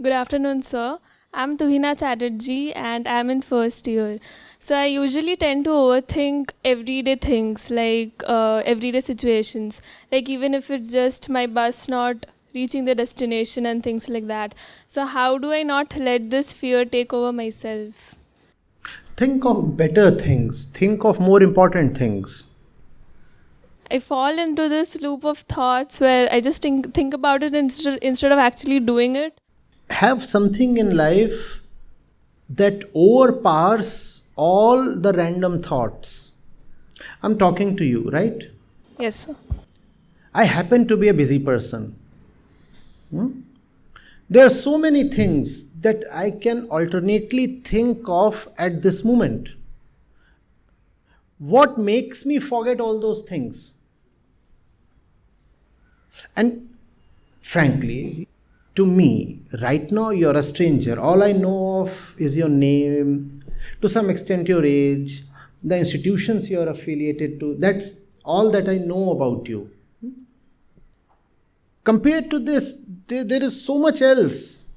Good afternoon, sir. I'm Tuhina Chatterjee and I'm in first year. So I usually tend to overthink everyday things like everyday situations, like even if it's just my bus not reaching the destination and things like that. So how do I not let this fear take over myself? Think of better things. Think of more important things. I fall into this loop of thoughts where I just think about it instead of actually doing it. Have something in life that overpowers all the random thoughts. I'm talking to you, right? Yes, sir. I happen to be a busy person. There are so many things that I can alternately think of at this moment. What makes me forget all those things? And frankly, to me, right now you're a stranger. All I know of is your name, to some extent your age, the institutions you're affiliated to. That's all that I know about you. Compared to this, there is so much else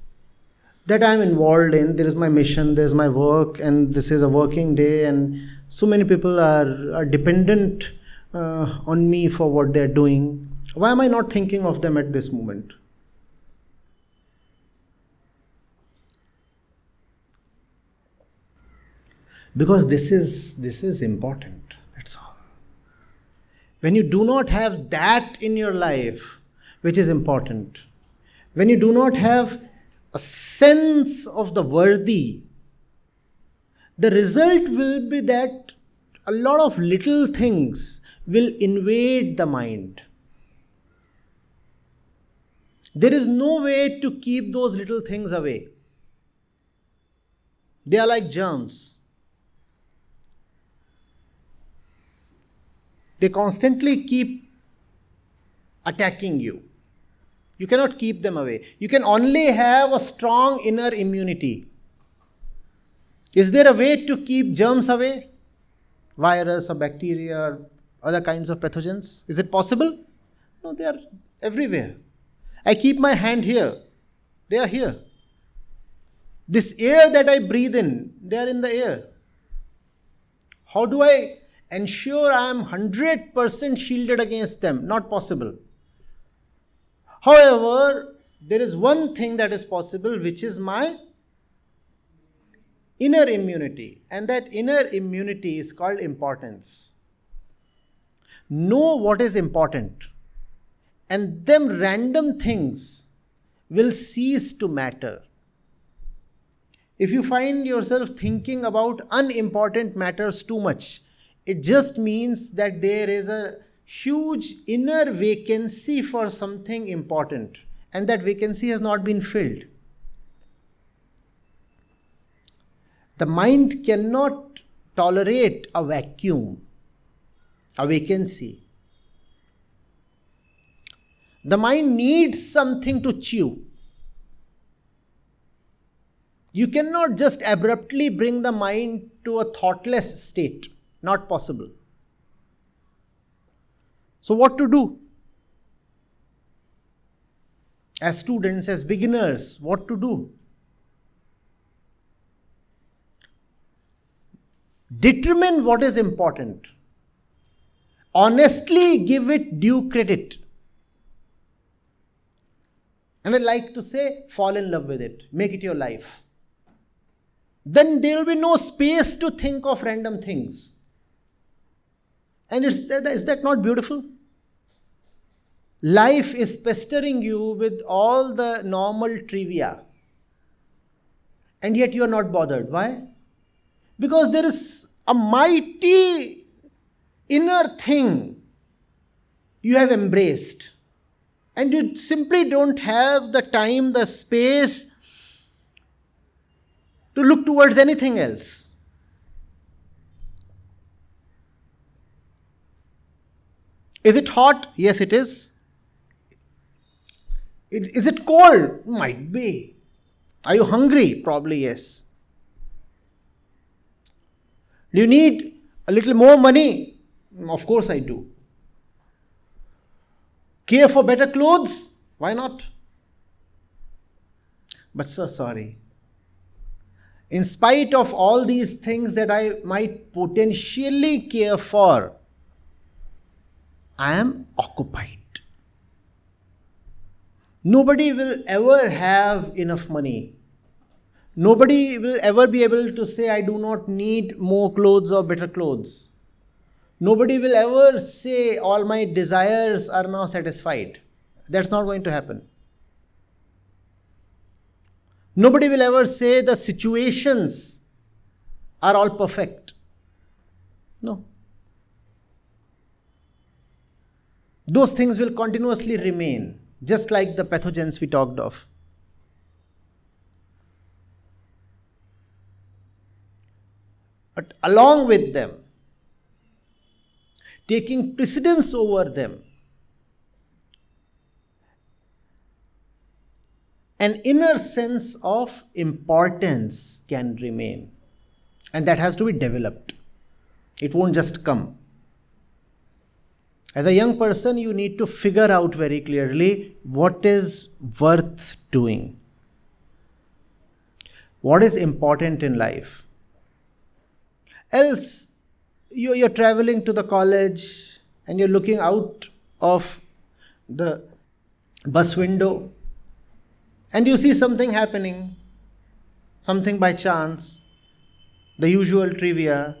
that I'm involved in. There is my mission, there's my work, and this is a working day, and so many people are dependent on me for what they're doing. Why am I not thinking of them at this moment? Because this is important. That's all. When you do not have that in your life, which is important, when you do not have a sense of the worthy, the result will be that a lot of little things will invade the mind. There is no way to keep those little things away. They are like germs. They constantly keep attacking you. You cannot keep them away. You can only have a strong inner immunity. Is there a way to keep germs away? Virus or bacteria or other kinds of pathogens? Is it possible? No, they are everywhere. I keep my hand here. They are here. This air that I breathe in, they are in the air. How do I ensure I am 100% shielded against them? Not possible. However, there is one thing that is possible, which is my inner immunity. And that inner immunity is called importance. Know what is important, and them random things will cease to matter. If you find yourself thinking about unimportant matters too much, it just means that there is a huge inner vacancy for something important, and that vacancy has not been filled. The mind cannot tolerate a vacuum, a vacancy. The mind needs something to chew. You cannot just abruptly bring the mind to a thoughtless state. Not possible. So what to do? As students, as beginners, what to do? Determine what is important. Honestly give it due credit. And I like to say, fall in love with it. Make it your life. Then there will be no space to think of random things. And is that not beautiful? Life is pestering you with all the normal trivia. And yet you are not bothered. Why? Because there is a mighty inner thing you have embraced. And you simply don't have the time, the space to look towards anything else. Is it hot? Yes, it is. Is it cold? Might be. Are you hungry? Probably yes. Do you need a little more money? Of course I do. Care for better clothes? Why not? But so sorry. In spite of all these things that I might potentially care for, I am occupied. Nobody will ever have enough money. Nobody will ever be able to say, I do not need more clothes or better clothes. Nobody will ever say, all my desires are now satisfied. That's not going to happen. Nobody will ever say the situations are all perfect. No. Those things will continuously remain, just like the pathogens we talked of. But along with them, taking precedence over them, an inner sense of importance can remain. And that has to be developed. It won't just come. As a young person, you need to figure out very clearly what is worth doing. What is important in life? Else, you're traveling to the college and you're looking out of the bus window and you see something happening, something by chance, the usual trivia,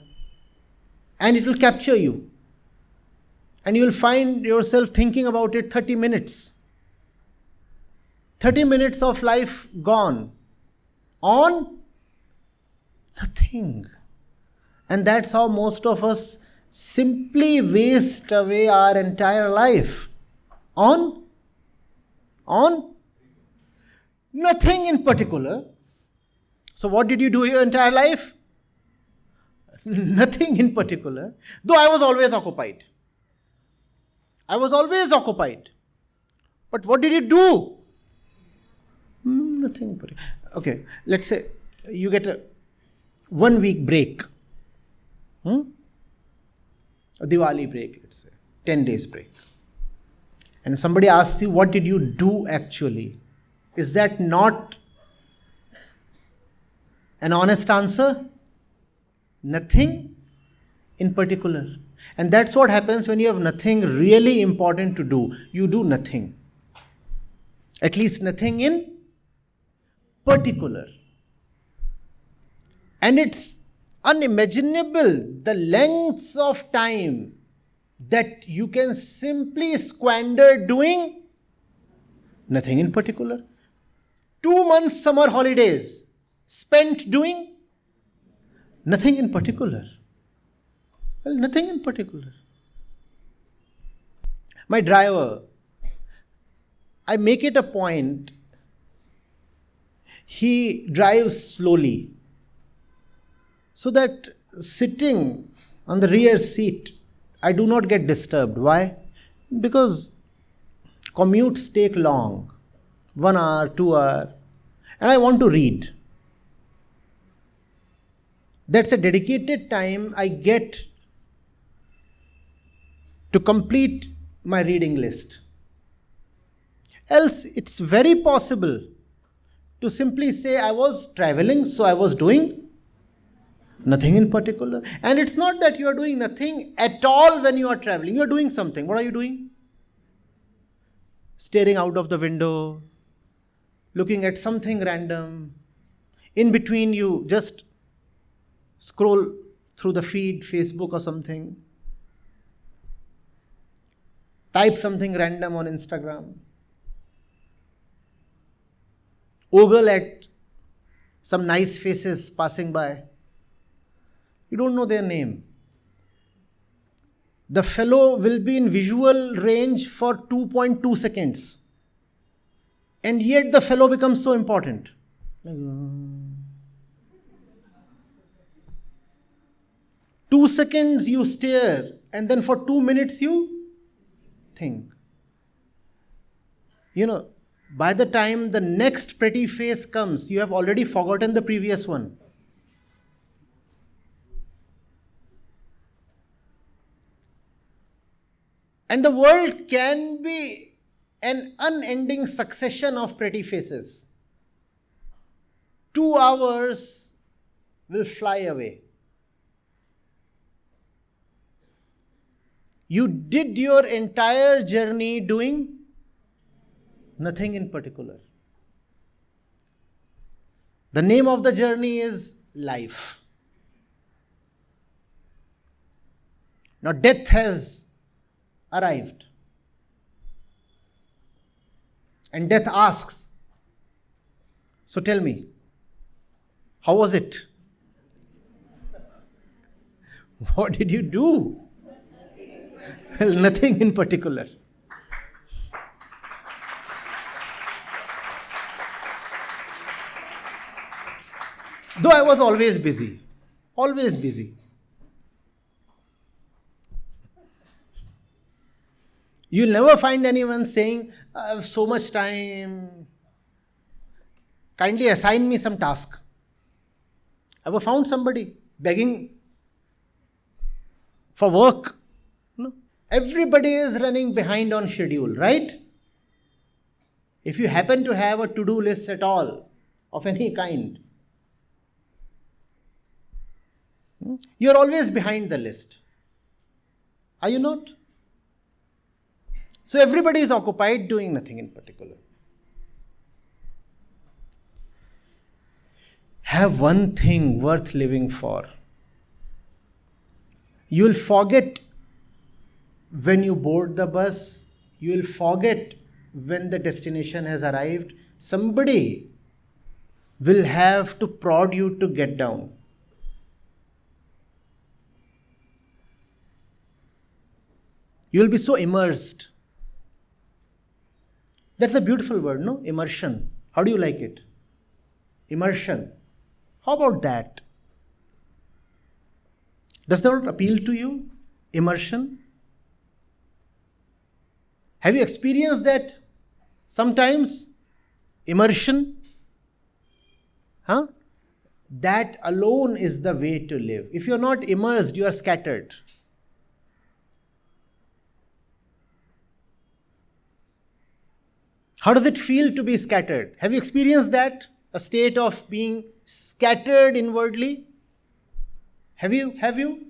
and it will capture you. And you will find yourself thinking about it 30 minutes. 30 minutes of life gone on nothing. And that's how most of us simply waste away our entire life. On nothing in particular. So what did you do your entire life? Nothing in particular. Though I was always occupied. But what did you do? Nothing in particular. Okay, let's say you get a 1 week break. A Diwali break, let's say. 10 days break. And somebody asks you, what did you do actually? Is that not an honest answer? Nothing in particular. And that's what happens when you have nothing really important to do. You do nothing. At least nothing in particular. And it's unimaginable the lengths of time that you can simply squander doing nothing in particular. 2 months summer holidays spent doing nothing in particular. Well, nothing in particular. My driver, I make it a point, he drives slowly so that sitting on the rear seat, I do not get disturbed. Why? Because commutes take long, 1 hour, 2 hours, and I want to read. That's a dedicated time I get to complete my reading list. Else, it's very possible to simply say I was traveling, so I was doing nothing in particular. And it's not that you are doing nothing at all when you are traveling. You are doing something. What are you doing? Staring out of the window, looking at something random. In between, you just scroll through the feed, Facebook or something. Type something random on Instagram. Ogle at some nice faces passing by. You don't know their name. The fellow will be in visual range for 2.2 seconds. And yet the fellow becomes so important. 2 seconds you stare, and then for 2 minutes you think. By the time the next pretty face comes, you have already forgotten the previous one. And the world can be an unending succession of pretty faces. 2 hours will fly away. You did your entire journey doing nothing in particular. The name of the journey is life. Now death has arrived. And death asks, so tell me, how was it? What did you do? Well, nothing in particular. Though I was always busy. Always busy. You'll never find anyone saying, I have so much time. Kindly assign me some task. Ever found somebody begging for work? No. Everybody is running behind on schedule, right? If you happen to have a to-do list at all, of any kind, you're always behind the list. Are you not? So everybody is occupied doing nothing in particular. Have one thing worth living for. You'll forget when you board the bus. You'll forget when the destination has arrived. Somebody will have to prod you to get down. You'll be so immersed. That's a beautiful word, no? Immersion. How do you like it? Immersion. How about that? Does that appeal to you? Immersion? Have you experienced that sometimes? Immersion? Huh? That alone is the way to live. If you're not immersed, you are scattered. How does it feel to be scattered? Have you experienced that? A state of being scattered inwardly? Have you?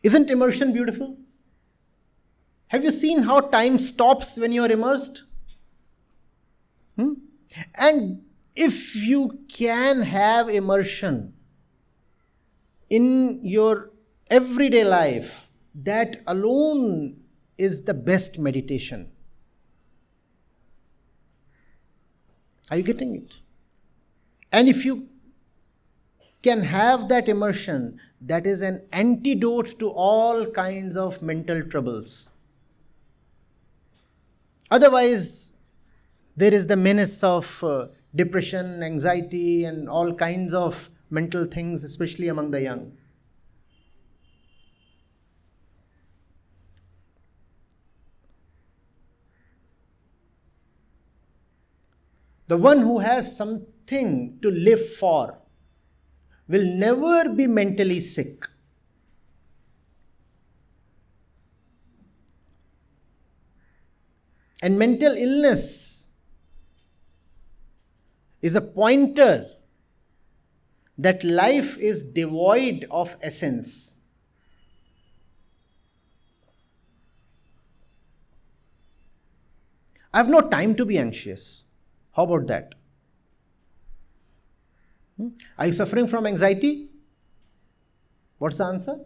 Isn't immersion beautiful? Have you seen how time stops when you are immersed? And if you can have immersion in your everyday life, that alone is the best meditation. Are you getting it? And if you can have that immersion, that is an antidote to all kinds of mental troubles. Otherwise, there is the menace of depression, anxiety, and all kinds of mental things, especially among the young. The one who has something to live for will never be mentally sick. And mental illness is a pointer that life is devoid of essence. I have no time to be anxious. How about that? Are you suffering from anxiety? What's the answer?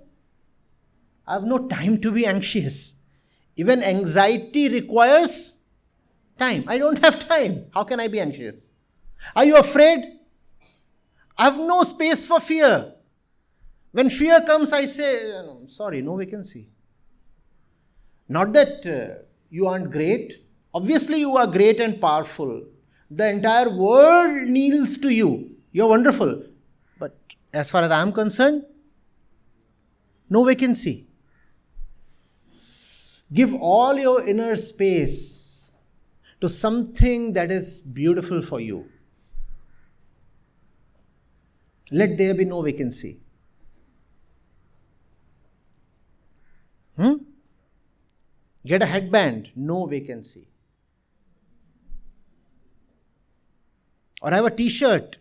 I have no time to be anxious. Even anxiety requires time. I don't have time. How can I be anxious? Are you afraid? I have no space for fear. When fear comes, I say, sorry, no vacancy. Not that you aren't great. Obviously, you are great and powerful. The entire world kneels to you. You're wonderful. But as far as I'm concerned, no vacancy. Give all your inner space to something that is beautiful for you. Let there be no vacancy. Get a headband, no vacancy. Or have a t-shirt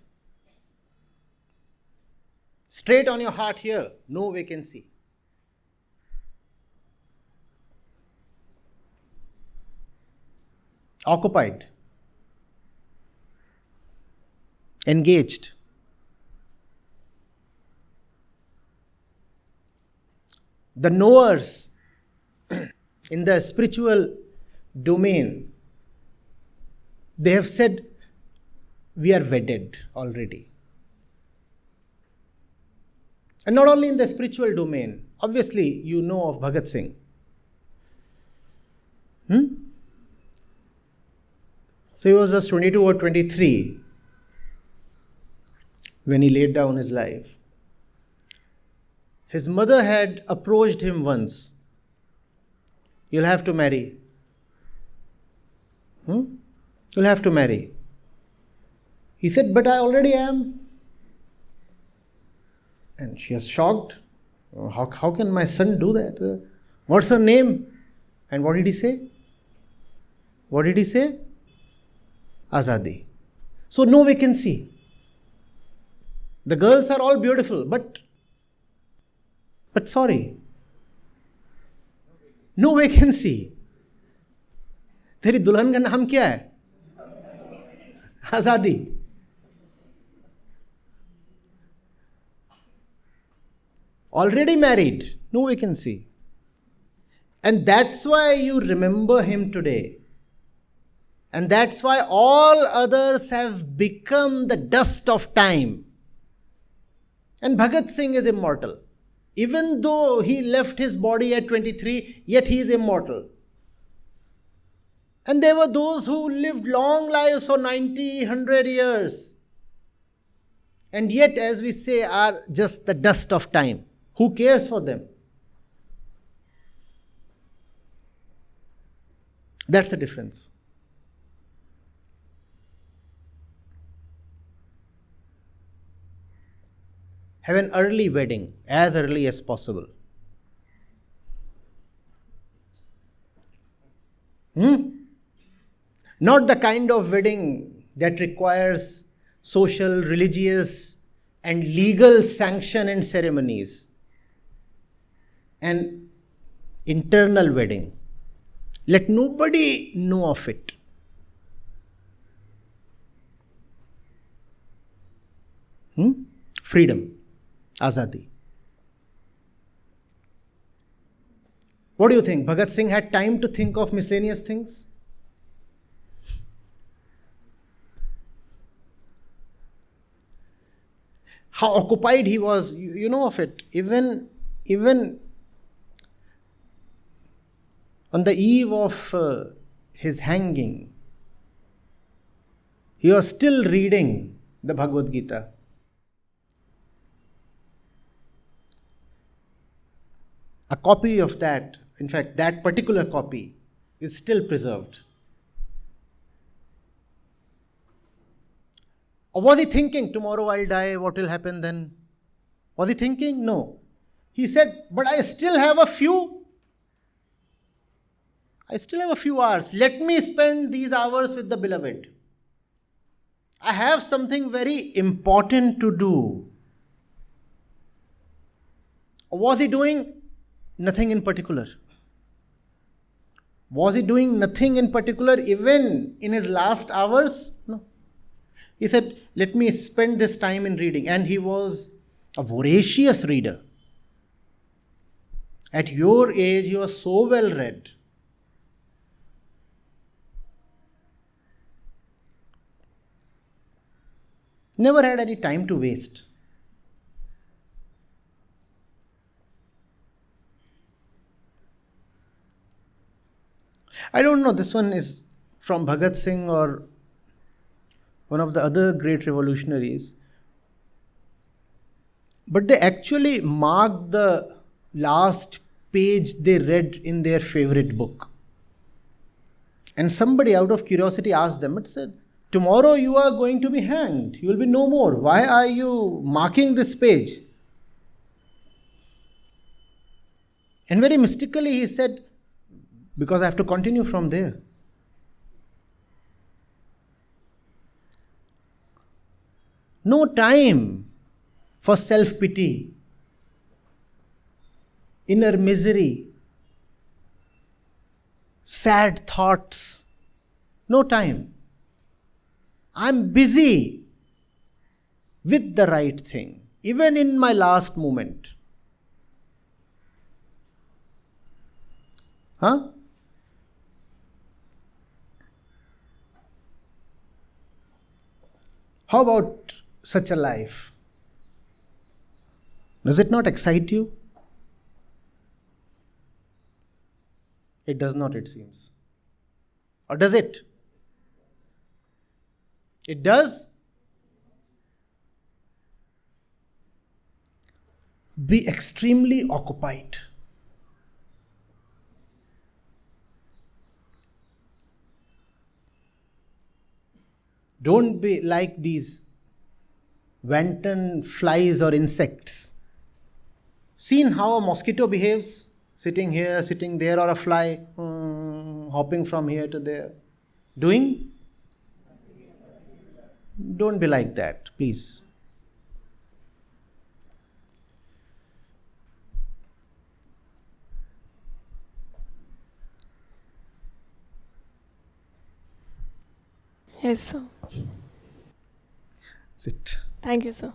straight on your heart here, no vacancy. Occupied, engaged. The knowers in the spiritual domain, they have said, we are wedded already. And not only in the spiritual domain, obviously you know of Bhagat Singh. So he was just 22 or 23 when he laid down his life. His mother had approached him once. You'll have to marry. You'll have to marry. He said, but I already am. And she was shocked. How can my son do that? What's her name? And what did he say? What did he say? Azadi. So no vacancy. The girls are all beautiful, but sorry, no vacancy. तेरी दुल्हन का नाम क्या है? आजादी. Already married, no vacancy. And that's why you remember him today. And that's why all others have become the dust of time. And Bhagat Singh is immortal. Even though he left his body at 23, yet he is immortal. And there were those who lived long lives for 90, 100 years. And yet, as we say, are just the dust of time. Who cares for them? That's the difference. Have an early wedding, as early as possible. Not the kind of wedding that requires social, religious, and legal sanction and ceremonies. An internal wedding. Let nobody know of it. Freedom. Azadi. What do you think? Bhagat Singh had time to think of miscellaneous things? How occupied he was, you know of it. Even on the eve of his hanging, he was still reading the Bhagavad Gita. A copy of that, in fact, that particular copy is still preserved. Or was he thinking, tomorrow I'll die, what will happen then? Was he thinking? No. He said, but I still have a few hours. Let me spend these hours with the beloved. I have something very important to do. Or was he doing nothing in particular? Was he doing nothing in particular even in his last hours? No. He said, let me spend this time in reading. And he was a voracious reader. At your age, he was so well read. Never had any time to waste. I don't know, this one is from Bhagat Singh or one of the other great revolutionaries. But they actually marked the last page they read in their favorite book. And somebody out of curiosity asked them, it said, tomorrow you are going to be hanged. You will be no more. Why are you marking this page? And very mystically he said, because I have to continue from there. No time for self pity, inner misery, sad thoughts. No time. I'm busy with the right thing, even in my last moment. Huh? How about such a life? Does it not excite you? It does not, it seems. Or does it? It does? Be extremely occupied. Don't be like these wanton flies or insects. Seen how a mosquito behaves? Sitting here, sitting there, or a fly hopping from here to there. Doing? Don't be like that, please. Yes, sir. Sit. Thank you, sir.